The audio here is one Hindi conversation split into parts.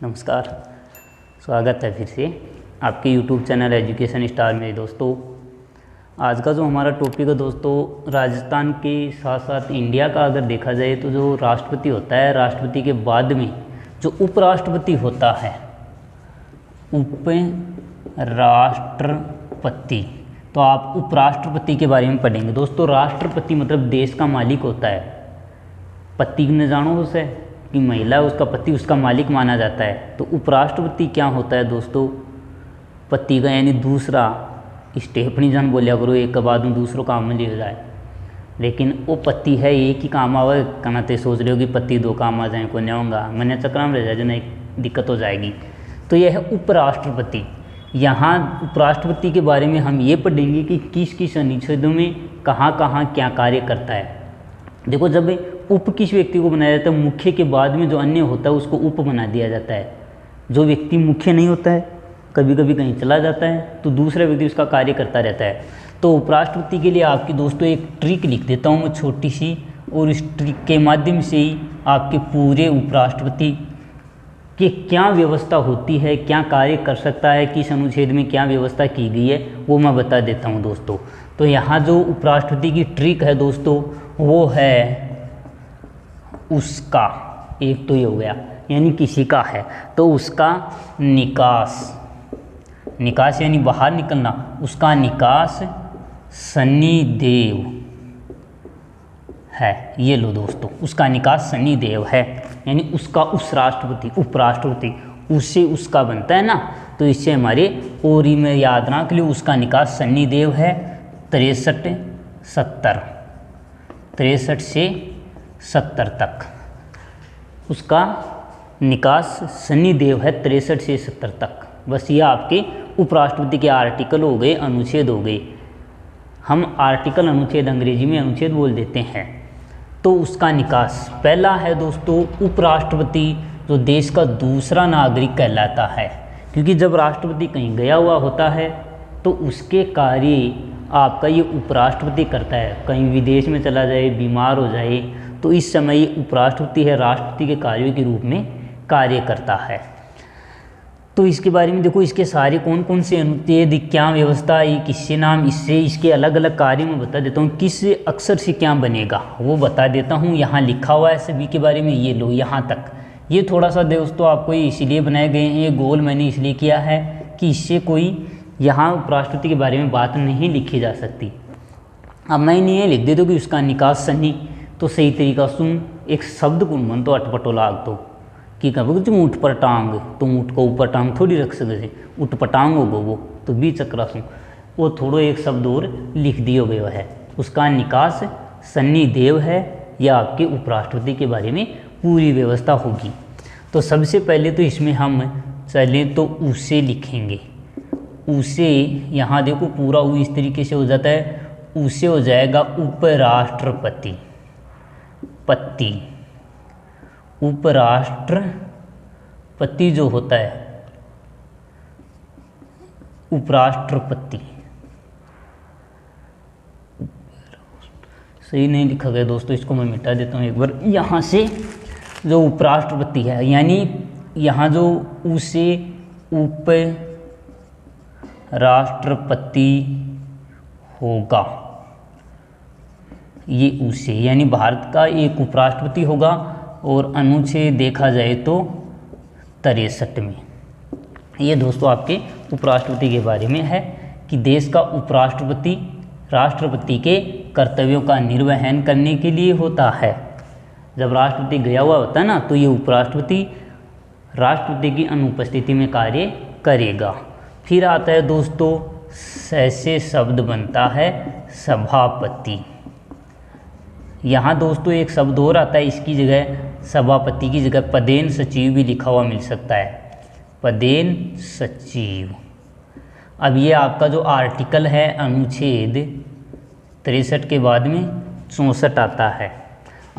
नमस्कार, स्वागत है फिर से आपके YouTube चैनल एजुकेशन स्टार में। दोस्तों, आज का जो हमारा टॉपिक है दोस्तों, राजस्थान के साथ साथ इंडिया का अगर देखा जाए तो जो राष्ट्रपति होता है, राष्ट्रपति के बाद में जो उपराष्ट्रपति होता है, उपराष्ट्रपति, तो आप उपराष्ट्रपति के बारे में पढ़ेंगे। दोस्तों, राष्ट्रपति मतलब देश का मालिक होता है। पति ने जानो उसे कि महिला उसका पति, उसका मालिक माना जाता है। तो उपराष्ट्रपति क्या होता है दोस्तों? पति का यानी दूसरा स्टेप नहीं जान बोलिया करो, एक के बाद में दूसरों काम में ले जाए, लेकिन वो पति है, एक ही काम आवे कहना सोच रहे हो कि पति दो काम आ जाए, को नहीं होगा, मैंने चक्रा में रह जाए जो नहीं दिक्कत हो जाएगी। तो यह है उपराष्ट्रपति। यहाँ उपराष्ट्रपति के बारे में हम ये पढ़ेंगे कि किस किस अनुच्छेदों में कहाँ कहाँ क्या कार्य करता है। देखो, जब उप किस व्यक्ति को बनाया जाता है, मुख्य के बाद में जो अन्य होता है उसको उप बना दिया जाता है। जो व्यक्ति मुख्य नहीं होता है, कभी कभी कहीं चला जाता है, तो दूसरा व्यक्ति उसका कार्य करता रहता है। तो उपराष्ट्रपति के लिए आपकी दोस्तों एक ट्रिक लिख देता हूँ मैं छोटी सी, और इस ट्रिक के माध्यम से ही आपके पूरे उपराष्ट्रपति कि क्या व्यवस्था होती है, क्या कार्य कर सकता है, किस अनुच्छेद में क्या व्यवस्था की गई है, वो मैं बता देता हूँ दोस्तों। तो यहाँ जो उपराष्ट्रपति की ट्रिक है दोस्तों, वो है उसका, एक तो ये हो गया यानी किसी का है तो उसका निकास, निकास यानी बाहर निकलना, उसका निकास शनिदेव है। ये लो दोस्तों, उसका निकास शनिदेव है, यानी उसका उस राष्ट्रपति, उपराष्ट्रपति, उससे उसका बनता है ना, तो इससे हमारे और ही में याद रखना के लिए उसका निकास शनिदेव है। 63 से 70 तक उसका निकास शनिदेव है, 63 से 70 तक। बस ये आपके उपराष्ट्रपति के आर्टिकल हो गए, अनुच्छेद हो गए। हम आर्टिकल अनुच्छेद अंग्रेजी में अनुच्छेद बोल देते हैं। तो उसका निकास पहला है दोस्तों, उपराष्ट्रपति जो देश का दूसरा नागरिक कहलाता है, क्योंकि जब राष्ट्रपति कहीं गया हुआ होता है तो उसके कार्य आपका ये उपराष्ट्रपति करता है। कहीं विदेश में चला जाए, बीमार हो जाए, तो इस समय ये उपराष्ट्रपति है, राष्ट्रपति के कार्यों के रूप में कार्य करता है। तो इसके बारे में देखो, इसके सारे कौन कौन से अनुच्छेद, क्या व्यवस्था, ये किससे नाम, इससे इसके अलग अलग कार्य में बता देता हूँ। किस अक्षर से क्या बनेगा वो बता देता हूँ। यहाँ लिखा हुआ है सभी के बारे में, ये लो यहाँ तक। ये थोड़ा सा दोस्तों आपको इसलिए बनाए गए हैं, ये गोल मैंने इसलिए किया है कि इससे कोई यहाँ उपराष्ट्रपति के बारे में बात नहीं लिखी जा सकती। अब मैं नहीं ये लिख देता कि उसका निकास शनि, तो सही तरीका सुन, एक शब्द को मन तो अटपटो लाग तो कि कब तुम ऊँट पर टांग, तुम ऊँट को ऊपर टांग थोड़ी रख सके, ऊँट पर टांग होगो वो तो भी चक्रा सुन, वो थोड़ो एक शब्द और लिख दियो गया है, उसका निकास शनिदेव है। या आपके उपराष्ट्रपति के बारे में पूरी व्यवस्था होगी। तो सबसे पहले तो इसमें हम चलें तो उसे लिखेंगे। उसे यहाँ देखो पूरा वो इस तरीके से हो जाता है, उसे हो जाएगा उपराष्ट्रपति, पति, उपराष्ट्रपति जो होता है, उपराष्ट्रपति सही नहीं लिखा गया दोस्तों, इसको मैं मिटा देता हूँ एक बार। यहाँ से जो उपराष्ट्रपति है, यानी यहाँ जो उसे उपराष्ट्रपति होगा, ये उसे यानी भारत का एक उपराष्ट्रपति होगा। और अनुच्छेद देखा जाए तो 63 में ये दोस्तों आपके उपराष्ट्रपति के बारे में है कि देश का उपराष्ट्रपति राष्ट्रपति के कर्तव्यों का निर्वहन करने के लिए होता है। जब राष्ट्रपति गया हुआ होता है ना, तो ये उपराष्ट्रपति राष्ट्रपति की अनुपस्थिति में कार्य करेगा। फिर आता है दोस्तों, से शब्द बनता है सभापति। यहाँ दोस्तों एक शब्द और आता है, इसकी जगह सभापति की जगह पदेन सचिव भी लिखा हुआ मिल सकता है, पदेन सचिव। अब ये आपका जो आर्टिकल है अनुच्छेद 63 के बाद में 64 आता है।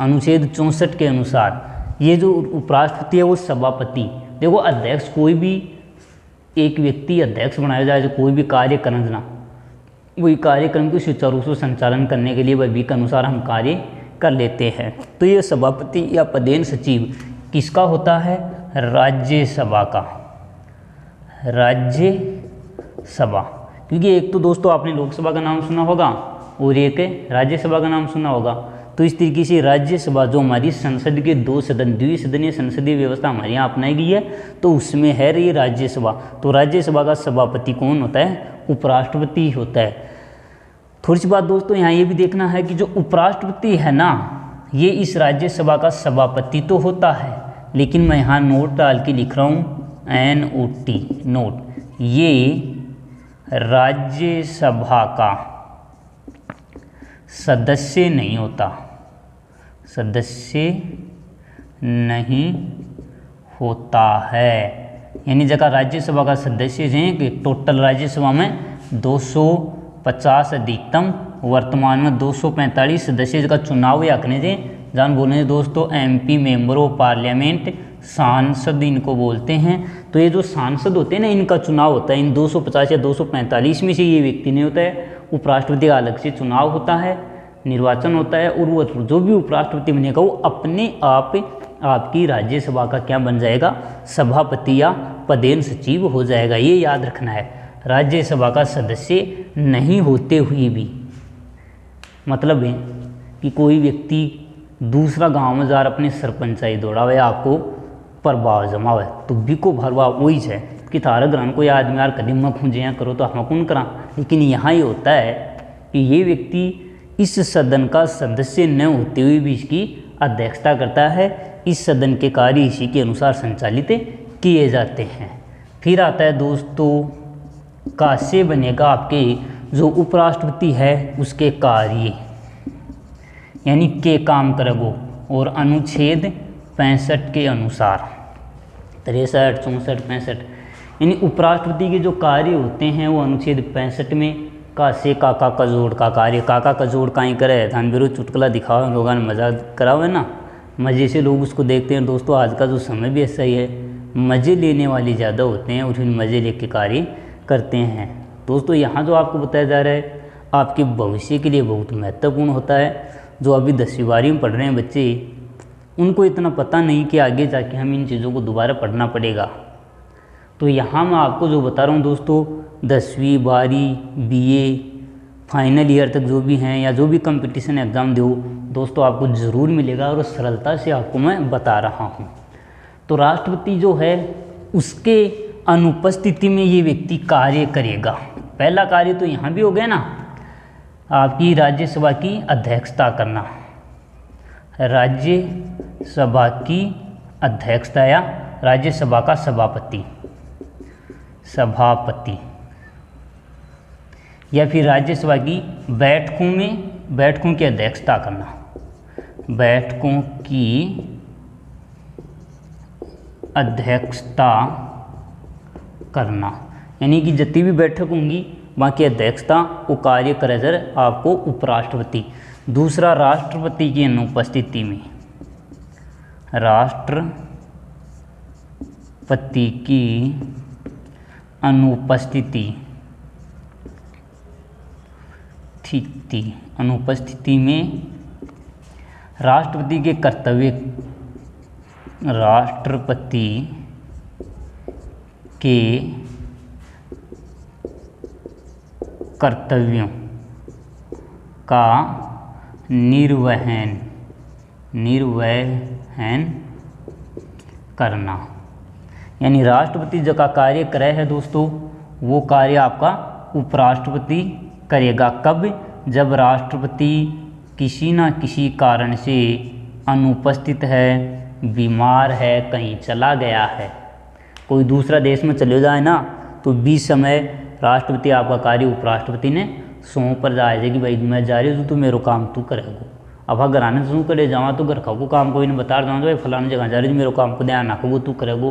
अनुच्छेद 64 के अनुसार ये जो उपराष्ट्रपति है वो सभापति, देखो अध्यक्ष कोई भी एक व्यक्ति अध्यक्ष बनाया जाए, जो कोई भी कार्य करना, वही कार्यक्रम के सुचारू रूप से संचालन करने के लिए वही के अनुसार हम कार्य कर लेते हैं। तो ये सभापति या पदेन सचिव किसका होता है? राज्यसभा का, राज्यसभा, क्योंकि एक तो दोस्तों आपने लोकसभा का नाम सुना होगा और एक राज्यसभा का नाम सुना होगा। तो इस तरीके से राज्यसभा जो हमारी संसद के 2 सदन, द्विसदनीय संसदीय व्यवस्था हमारे यहाँ अपनाई गई है, तो उसमें है ये राज्यसभा। तो राज्यसभा का सभापति कौन होता है? उपराष्ट्रपति होता है। थोड़ी सी बात दोस्तों यहाँ ये भी देखना है कि जो उपराष्ट्रपति है ना, ये इस राज्यसभा का सभापति तो होता है, लेकिन मैं यहाँ नोट डाल के लिख रहा हूँ NOT, नोट, ये राज्यसभा का सदस्य नहीं होता, सदस्य नहीं होता है। यानी जगह राज्यसभा का सदस्य हैं कि टोटल राज्यसभा में 250 अधिकतम, वर्तमान में 245 सदस्य का चुनाव या करने थे। जान बोले दोस्तों MP मेंबर ऑफ पार्लियामेंट, सांसद इनको बोलते हैं। तो ये जो सांसद होते हैं ना, इनका चुनाव होता है। इन 250 या 245 में से ये व्यक्ति नहीं होता है। उपराष्ट्रपति का अलग से चुनाव होता है, निर्वाचन होता है, और वो जो भी उपराष्ट्रपति बनेगा वो अपने आप आपकी राज्यसभा का क्या बन जाएगा? सभापति या पदेन सचिव हो जाएगा। ये याद रखना है, राज्यसभा का सदस्य नहीं होते हुए भी। मतलब है कि कोई व्यक्ति दूसरा गांव में जा रहा अपने सरपंचाई दौड़ावे, आपको प्रभाव जमावे, तो भी को भरवा वही है कि थारा ग्रहण कोई आदमी यार कदम में खूंजे करो तो हम कौन करा। लेकिन यहाँ ये होता है कि ये व्यक्ति इस सदन का सदस्य न होते हुए भी इसकी अध्यक्षता करता है। इस सदन के कार्य इसी के अनुसार संचालित किए जाते हैं। फिर आता है दोस्तों कासे बनेगा आपके जो उपराष्ट्रपति है उसके कार्य, यानी के काम करेगो, और अनुच्छेद 65 के अनुसार 63, 64, 65, यानी उपराष्ट्रपति के जो कार्य होते हैं वो अनुच्छेद 65 में का से काका कजोड़ का कार्य, काका कजोड़ का ही करे धान बिरो चुटकुला दिखाओ, लोगों ने मजा कराओ ना, मज़े से लोग उसको देखते हैं। दोस्तों आज का जो समय भी ऐसा ही है, मज़े लेने वाले ज़्यादा होते हैं और फिर मज़े लेके कार्य करते हैं। दोस्तों यहाँ जो आपको बताया जा रहा है आपके भविष्य के लिए बहुत महत्वपूर्ण होता है। जो अभी 10वीं 12वीं में पढ़ रहे हैं बच्चे, उनको इतना पता नहीं कि आगे जाके हम इन चीज़ों को दोबारा पढ़ना पड़ेगा। तो यहाँ मैं आपको जो बता रहा हूँ दोस्तों, 10वीं 12वीं BA फाइनल ईयर तक जो भी हैं या जो भी कंपटीशन एग्ज़ाम दो दोस्तों, आपको ज़रूर मिलेगा और सरलता से आपको मैं बता रहा हूँ। तो राष्ट्रपति जो है उसके अनुपस्थिति में ये व्यक्ति कार्य करेगा। पहला कार्य तो यहाँ भी हो गया ना, आपकी राज्यसभा की अध्यक्षता करना, राज्यसभा की अध्यक्षता या राज्यसभा का सभापति या फिर राज्यसभा की बैठकों की अध्यक्षता करना, बैठकों की अध्यक्षता करना, यानी कि जितनी भी बैठक होंगी वहाँ की अध्यक्षता वो कार्य करे सर आपको उपराष्ट्रपति। दूसरा, राष्ट्रपति की अनुपस्थिति में, राष्ट्रपति की अनुपस्थिति में राष्ट्रपति के कर्तव्य, राष्ट्रपति के कर्तव्यों का निर्वहन करना, यानी राष्ट्रपति जो का कार्य करे है दोस्तों वो कार्य आपका उपराष्ट्रपति करेगा। कब? जब राष्ट्रपति किसी न किसी कारण से अनुपस्थित है, बीमार है, कहीं चला गया है, कोई दूसरा देश में चले जाए ना, तो 20 समय राष्ट्रपति आपका कार्य उपराष्ट्रपति ने सौंप पर जाए कि भाई मैं जा रही हूँ तो मेरा काम तू करेगो। अब अगर आने से करे जावा तो घर खाओ काम कोई नहीं बता रहा भाई फलानी जगह जा रही थी, मेरे काम को ध्यान रखोगो तू करेगो।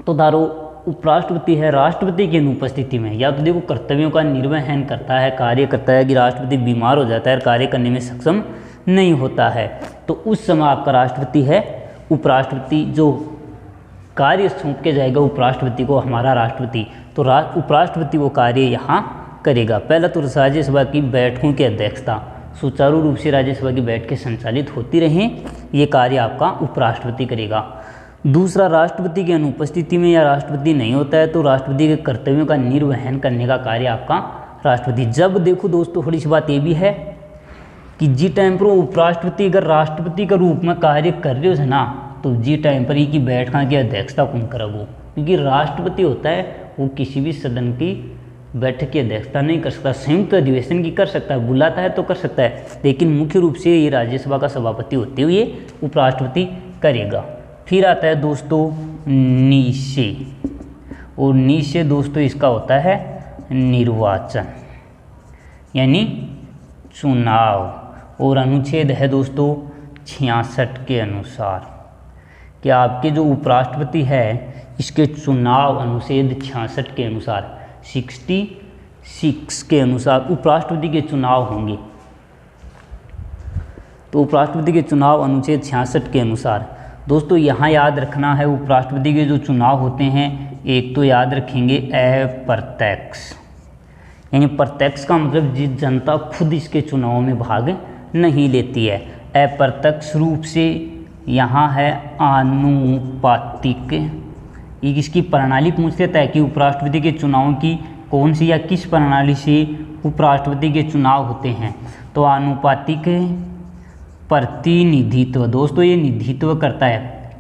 तो दारो उपराष्ट्रपति है, राष्ट्रपति की अनुपस्थिति में या तो देखो कर्तव्यों का निर्वहन करता है, कार्य करता है कि राष्ट्रपति बीमार हो जाता है, कार्य करने में सक्षम नहीं होता है, तो उस समय आपका राष्ट्रपति है। उपराष्ट्रपति जो कार्य सौंप के जाएगा उपराष्ट्रपति को, हमारा राष्ट्रपति, तो उपराष्ट्रपति वो कार्य यहाँ करेगा। पहला तो राज्यसभा की बैठकों की अध्यक्षता, सुचारू रूप से राज्यसभा की बैठकें संचालित होती रहें, ये कार्य आपका उपराष्ट्रपति करेगा। दूसरा, राष्ट्रपति की अनुपस्थिति में या राष्ट्रपति नहीं होता है तो राष्ट्रपति के कर्तव्यों का निर्वहन करने का कार्य आपका राष्ट्रपति। जब देखो दोस्तों थोड़ी सी बात ये भी है कि जी टाइम पर उपराष्ट्रपति अगर राष्ट्रपति के रूप में कार्य कर रहे हो ना, तो जी टाइम पर ही की बैठक की अध्यक्षता कौन करेगा, क्योंकि राष्ट्रपति होता है वो किसी भी सदन की बैठक की अध्यक्षता नहीं कर सकता, संयुक्त अधिवेशन की कर सकता है, बुलाता है तो कर सकता है, लेकिन मुख्य रूप से ये राज्यसभा का सभापति होते हुए उपराष्ट्रपति करेगा। फिर आता है दोस्तों निश्चय, और निश्चय दोस्तों इसका होता है निर्वाचन यानी चुनाव, और अनुच्छेद है दोस्तों 66 के अनुसार कि आपके जो उपराष्ट्रपति है इसके चुनाव अनुच्छेद 66 के अनुसार 66 के अनुसार उपराष्ट्रपति के चुनाव होंगे। तो उपराष्ट्रपति के चुनाव अनुच्छेद 66 के अनुसार दोस्तों यहाँ याद रखना है, उपराष्ट्रपति के जो चुनाव होते हैं, एक तो याद रखेंगे अप्रत्यक्ष, यानी प्रत्यक्ष का मतलब जिस जनता खुद इसके चुनाव में भाग नहीं लेती है। अप्रत्यक्ष रूप से यहाँ है आनुपातिक, इसकी प्रणाली पूछ लेता है कि उपराष्ट्रपति के चुनाव की कौन सी या किस प्रणाली से उपराष्ट्रपति के चुनाव होते हैं, तो आनुपातिक प्रतिनिधित्व। दोस्तों ये निधित्व करता है,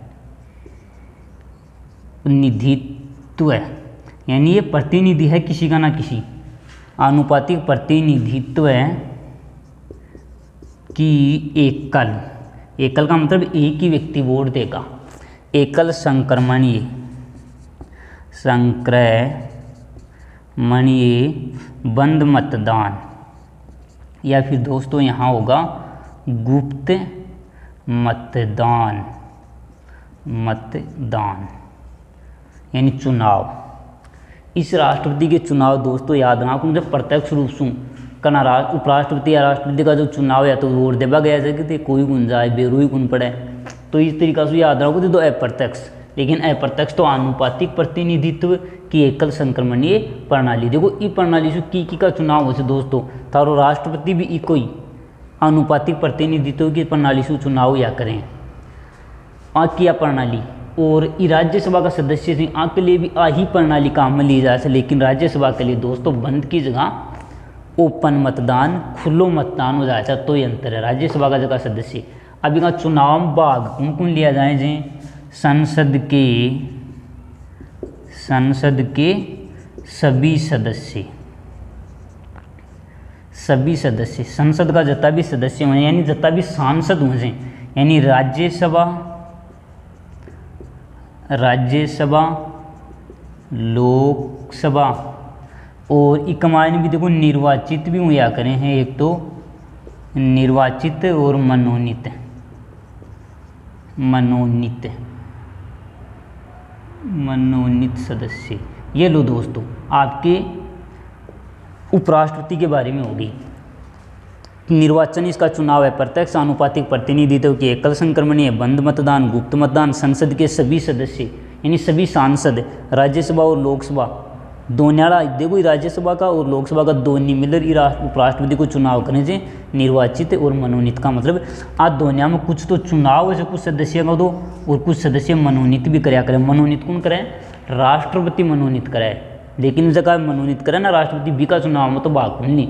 निधित्व यानी ये प्रतिनिधि है किसी का ना किसी, आनुपातिक प्रतिनिधित्व है कि एकल का मतलब एक ही व्यक्ति वोट देगा, एकल संक्रमणीय बंद मतदान, या फिर दोस्तों यहाँ होगा गुप्त मतदान यानी चुनाव। इस राष्ट्रपति के चुनाव दोस्तों याद रखना, जब प्रत्यक्ष रूप से करना उपराष्ट्रपति या राष्ट्रपति का जो चुनाव है तो वोट देवा गया थे कोई गुंजाए बेरोई गुण पड़े, तो इस तरीका से याद रखो तो अप्रत्यक्ष, लेकिन अप्रत्यक्ष तो आनुपातिक प्रतिनिधित्व की एकल संक्रमणीय प्रणाली। देखो ई प्रणाली से की का चुनाव हो से दोस्तों, तारो राष्ट्रपति भी कोई आनुपातिक प्रतिनिधित्व की प्रणाली से चुनाव या करें किया प्रणाली, और राज्यसभा का सदस्य से के लिए भी ही प्रणाली काम में ली जा सके, लेकिन राज्यसभा के लिए दोस्तों बंद की जगह ओपन मतदान खुलो मतदान हो जाए, तो ये अंतर है राज्यसभा का जगह सदस्य। अभी का चुनाव भाग कौन कौन लिया जाए जी, संसद के सभी सदस्य संसद का जितना भी सदस्य हों यानी जितना भी सांसद हों जाए, यानी राज्यसभा लोकसभा और इकमायन भी देखो निर्वाचित भी हुआ करें हैं, एक तो निर्वाचित और मनोनीत सदस्य। ये लो दोस्तों आपके उपराष्ट्रपति के बारे में होगी। निर्वाचन इसका चुनाव है प्रत्यक्ष आनुपातिक प्रतिनिधित्व की एकल संक्रमणीय बंद मतदान गुप्त मतदान, संसद के सभी सदस्य यानी सभी सांसद, राज्यसभा और लोकसभा दोन्याड़ा देखो राज्यसभा का और लोकसभा का दोनों मिलकर उपराष्ट्रपति को चुनाव करने से निर्वाचित और मनोनीत का मतलब आज दोनों में कुछ तो चुनाव है कुछ सदस्य का दो और कुछ सदस्य मनोनीत भी कराया करें। मनोनीत कौन करे, राष्ट्रपति मनोनीत कराए, लेकिन जगह मनोनीत करे ना राष्ट्रपति बी का चुनाव में तो भाग नहीं।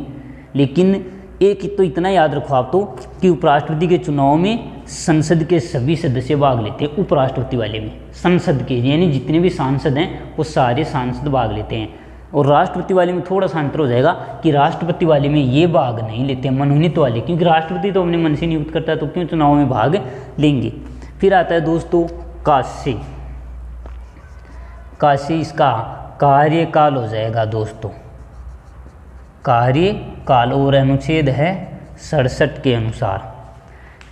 लेकिन एक तो इतना याद रखो आप तो कि उपराष्ट्रपति के चुनाव में संसद के सभी सदस्य भाग लेते हैं, उपराष्ट्रपति वाले में संसद के यानी जितने भी सांसद हैं वो सारे सांसद भाग लेते हैं, और राष्ट्रपति वाले में थोड़ा सा अंतर हो जाएगा कि राष्ट्रपति वाले में ये भाग नहीं लेते हैं मनोनीत वाले, क्योंकि राष्ट्रपति तो अपने मन से नियुक्त करता है तो क्यों चुनाव में भाग लेंगे। फिर आता है दोस्तों काशी इसका कार्यकाल हो जाएगा दोस्तों, कार्यकाल और अनुच्छेद है 67 के अनुसार।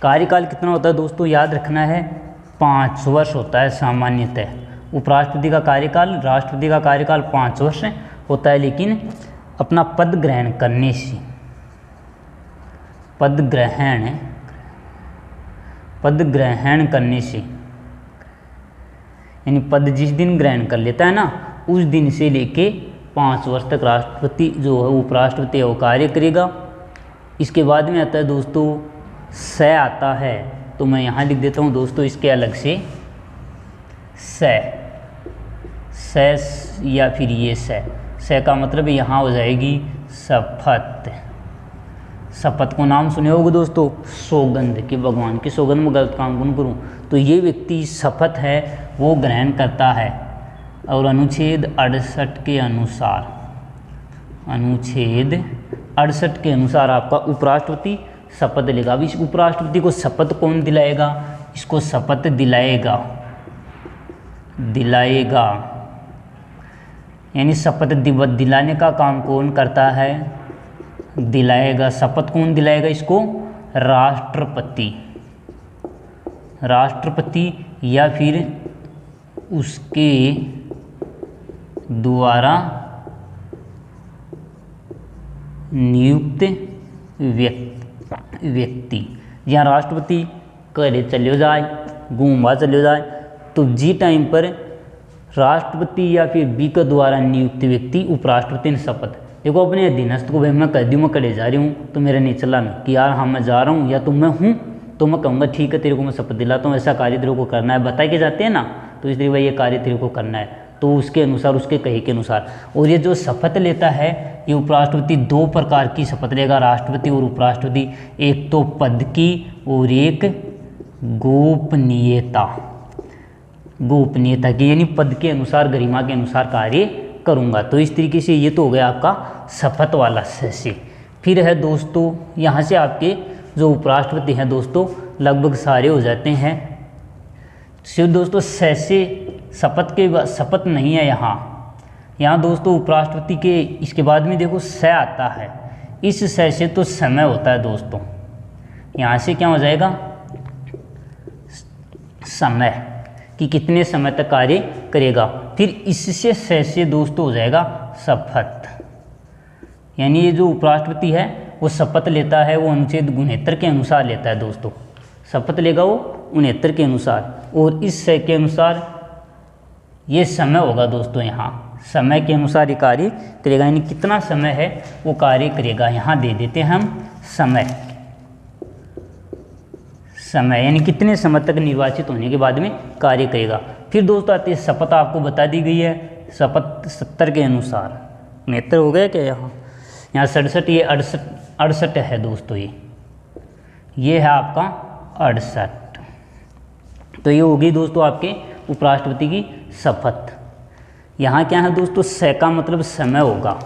कार्यकाल कितना होता है दोस्तों याद रखना है 5 वर्ष होता है सामान्यतः। उपराष्ट्रपति का कार्यकाल राष्ट्रपति का कार्यकाल 5 वर्ष होता है, लेकिन अपना पद ग्रहण करने से पद ग्रहण करने से यानी पद जिस दिन ग्रहण कर लेता है ना उस दिन से लेके 5 वर्ष तक राष्ट्रपति जो है उपराष्ट्रपति है वो कार्य करेगा। इसके बाद में आता है दोस्तों आता है, तो मैं यहाँ लिख देता हूँ दोस्तों इसके अलग से या फिर ये स का मतलब यहाँ हो जाएगी शपथ। शपथ को नाम सुने होगे दोस्तों, सौगंध कि भगवान की सौगंध में गलत काम कौन करूँ, तो ये व्यक्ति शपथ है वो ग्रहण करता है। और अनुच्छेद 68 के अनुसार, अनुच्छेद 68 के अनुसार आपका उपराष्ट्रपति शपथ लेगा। अब इस उपराष्ट्रपति को शपथ कौन दिलाएगा, इसको शपथ दिलाएगा यानी शपथ दिलाने का काम कौन करता है, दिलाएगा। शपथ कौन दिलाएगा इसको, राष्ट्रपति या फिर उसके द्वारा नियुक्त व्यक्ति। यहाँ राष्ट्रपति करे चले जाए, घूमवा चले जाए, तो जी टाइम पर राष्ट्रपति या फिर बी के द्वारा नियुक्त व्यक्ति उपराष्ट्रपति ने शपथ। देखो अपने अधीनस्थ को भाई मैं कह दूँ मैं करे जा रही हूँ तो मेरा नहीं चला मैं कि यार हाँ मैं जा रहा हूँ या तो मैं हूँ, तो मैं कहूँगा ठीक है तेरे को मैं शपथ दिलाता हूँ, ऐसा कार्य तेरे को करना है, बता के जाते हैं ना, तो इसलिए भाई ये कार्य तेरे को करना है, तो उसके अनुसार उसके कहे के अनुसार। और ये जो शपथ लेता है ये उपराष्ट्रपति दो प्रकार की शपथ लेगा, राष्ट्रपति और उपराष्ट्रपति। एक तो पद की और एक गोपनीयता की, यानी पद के अनुसार गरिमा के अनुसार कार्य करूँगा। तो इस तरीके से ये तो हो गया आपका शपथ वाला सस्य। फिर है दोस्तों यहाँ से आपके जो उपराष्ट्रपति हैं दोस्तों लगभग सारे हो जाते हैं। सिर्फ दोस्तों सस्य शपथ के बाद शपथ नहीं है यहाँ दोस्तों उपराष्ट्रपति के इसके बाद में देखो स आता है। इस स से तो समय होता है दोस्तों, यहाँ से क्या हो जाएगा समय कि कितने समय तक कार्य करेगा। फिर इससे स से दोस्तों हो जाएगा शपथ, यानी ये जो उपराष्ट्रपति है वो शपथ लेता है वो अनुच्छेद 69 के अनुसार लेता है दोस्तों, शपथ लेगा वो 69 के अनुसार। और इस स के अनुसार ये समय होगा दोस्तों, यहाँ समय के अनुसार ये कार्य करेगा, यानी कितना समय है वो कार्य करेगा। यहाँ दे देते हैं हम समय यानी कितने समय तक निर्वाचित होने के बाद में कार्य करेगा। फिर दोस्तों आती है शपथ, आपको बता दी गई है शपथ 70 के अनुसार। 69 हो गया क्या, यहाँ 67, ये 68 है दोस्तों, ये है आपका 68। तो ये होगी दोस्तों आपके उपराष्ट्रपति की शपथ। यहाँ क्या है दोस्तों स का मतलब समय होगा,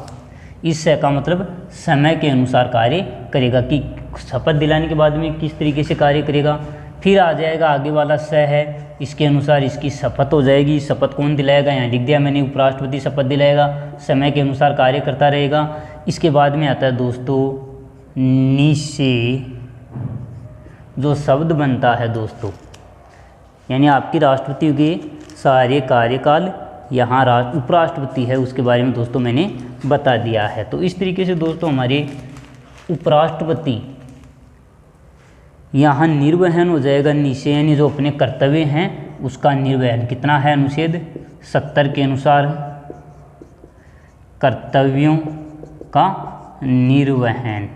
इस स का मतलब समय के अनुसार कार्य करेगा कि शपथ दिलाने के बाद में किस तरीके से कार्य करेगा। फिर आ जाएगा आगे वाला स है, इसके अनुसार इसकी शपथ हो जाएगी। शपथ कौन दिलाएगा, यहाँ लिख दिया मैंने उपराष्ट्रपति शपथ दिलाएगा, समय के अनुसार कार्य करता रहेगा। इसके बाद में आता है दोस्तों निषेध, जो शब्द बनता है दोस्तों, यानी आपकी राष्ट्रपति के सारे कार्यकाल यहाँ उपराष्ट्रपति है उसके बारे में दोस्तों मैंने बता दिया है। तो इस तरीके से दोस्तों हमारे उपराष्ट्रपति यहाँ निर्वहन हो जाएगा निषेध, यानी जो अपने कर्तव्य हैं उसका निर्वहन कितना है, अनुच्छेद 70 के अनुसार कर्तव्यों का निर्वहन,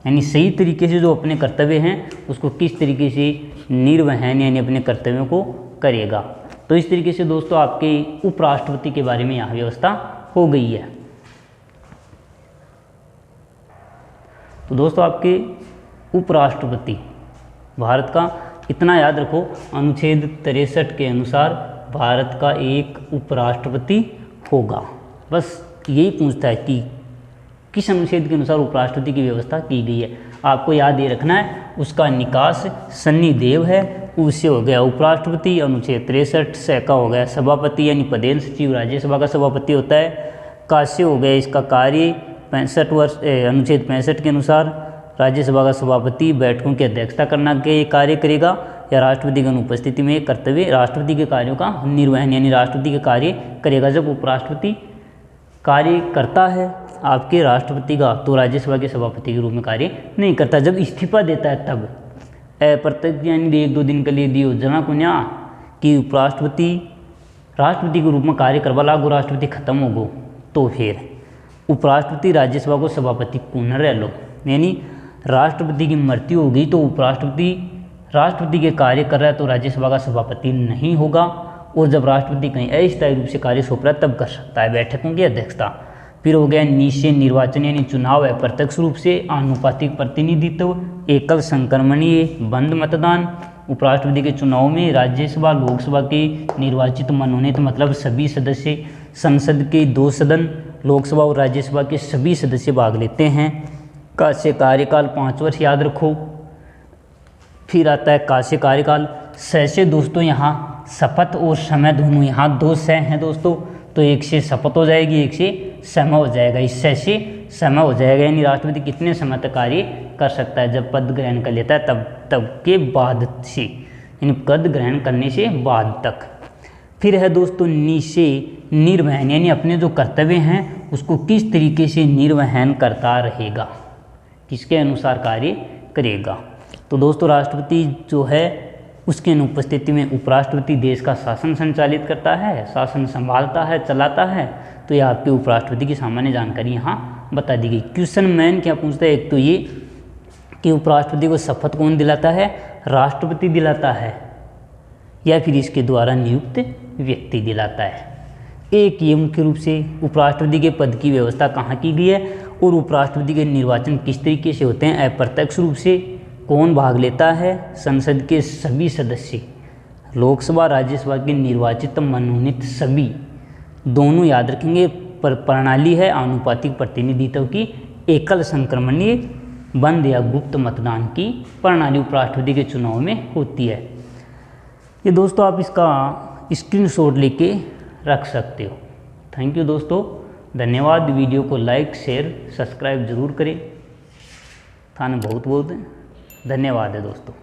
यानी सही तरीके से जो अपने कर्तव्य हैं उसको किस तरीके से निर्वहन यानी अपने कर्तव्यों को करेगा। तो इस तरीके से दोस्तों आपके उपराष्ट्रपति के बारे में यहाँ व्यवस्था हो गई है। तो दोस्तों आपके उपराष्ट्रपति भारत का इतना याद रखो, अनुच्छेद 63 के अनुसार भारत का एक उपराष्ट्रपति होगा। बस यही पूछता है कि किस अनुच्छेद के अनुसार उपराष्ट्रपति की व्यवस्था की गई है, आपको याद ये रखना है। उसका निकास सन्नी देव है, उससे हो गया उपराष्ट्रपति। अनुच्छेद 63 से का हो गया सभापति यानी पदेन सचिव, राज्यसभा का सभापति होता है। कास्य हो गया इसका कार्य 65 वर्ष, अनुच्छेद 65 के अनुसार राज्यसभा का सभापति बैठकों की अध्यक्षता करना के कार्य करेगा या राष्ट्रपति की अनुपस्थिति में कर्तव्य राष्ट्रपति के कार्यों का निर्वहन यानी राष्ट्रपति के कार्य करेगा। जब उपराष्ट्रपति कार्य करता है आपके राष्ट्रपति का, तो राज्यसभा के सभापति के रूप में कार्य नहीं करता। जब इस्तीफा देता है तब प्रत्येक यानी 1-2 दिन के लिए दी योजना को न्या कि उपराष्ट्रपति राष्ट्रपति के रूप में कार्य करवा लागू, राष्ट्रपति खत्म हो गो, तो फिर उपराष्ट्रपति राज्यसभा को सभापति पुनः रह लो, यानी राष्ट्रपति की मृत्यु होगी तो उपराष्ट्रपति राष्ट्रपति के कार्य कर रहा है तो राज्यसभा का सभापति नहीं होगा। और जब राष्ट्रपति कहीं अस्थायी रूप से कार्य सौंप रहा तब कर सकता है बैठकों की अध्यक्षता। फिर हो गया निश्चय निर्वाचन यानी चुनाव है प्रत्यक्ष रूप से आनुपातिक प्रतिनिधित्व, एकल संक्रमणीय बंद मतदान। उपराष्ट्रपति के चुनाव में राज्यसभा लोकसभा के निर्वाचित मनोनीत मतलब सभी सदस्य, संसद के 2 सदन, लोकसभा और राज्यसभा के सभी सदस्य भाग लेते हैं। काश्य कार्यकाल 5 वर्ष याद रखो। फिर आता है काश्य कार्यकाल। स से दोस्तों यहाँ शपथ और समय दोनों यहाँ 2 स हैं दोस्तों, तो एक से शपथ हो जाएगी, एक से समय हो जाएगा। इस स से समय हो जाएगा, यानी राष्ट्रपति कितने समय तक कार्य कर सकता है, जब पद ग्रहण कर लेता है तब के बाद से, यानी पद ग्रहण करने से बाद तक। फिर है दोस्तों निश्चय निर्वहन, यानी अपने जो कर्तव्य हैं उसको किस तरीके से निर्वहन करता रहेगा, किसके अनुसार कार्य करेगा। तो दोस्तों राष्ट्रपति जो है उसके अनुपस्थिति में उपराष्ट्रपति देश का शासन संचालित करता है, शासन संभालता है, चलाता है। तो ये आपके उपराष्ट्रपति की सामान्य जानकारी यहाँ बता दी गई। क्वेश्चन मैन क्या पूछता है, एक तो ये कि उपराष्ट्रपति को शपथ कौन दिलाता है, राष्ट्रपति दिलाता है या फिर इसके द्वारा नियुक्त व्यक्ति दिलाता है। एक ये मुख्य रूप से उपराष्ट्रपति के पद की व्यवस्था कहाँ की गई है और उपराष्ट्रपति के निर्वाचन किस तरीके से होते हैं, अप्रत्यक्ष रूप से, कौन भाग लेता है, संसद के सभी सदस्य, लोकसभा राज्यसभा के निर्वाचित मनोनीत सभी, दोनों याद रखेंगे। प्रणाली है आनुपातिक प्रतिनिधित्व की, एकल संक्रमणीय बंद या गुप्त मतदान की प्रणाली उपराष्ट्रपति के चुनाव में होती है। ये दोस्तों आप इसका स्क्रीनशॉट लेके रख सकते हो। थैंक यू दोस्तों, धन्यवाद। वीडियो को लाइक शेयर सब्सक्राइब जरूर करें। थाने बहुत बहुत धन्यवाद है दोस्तों।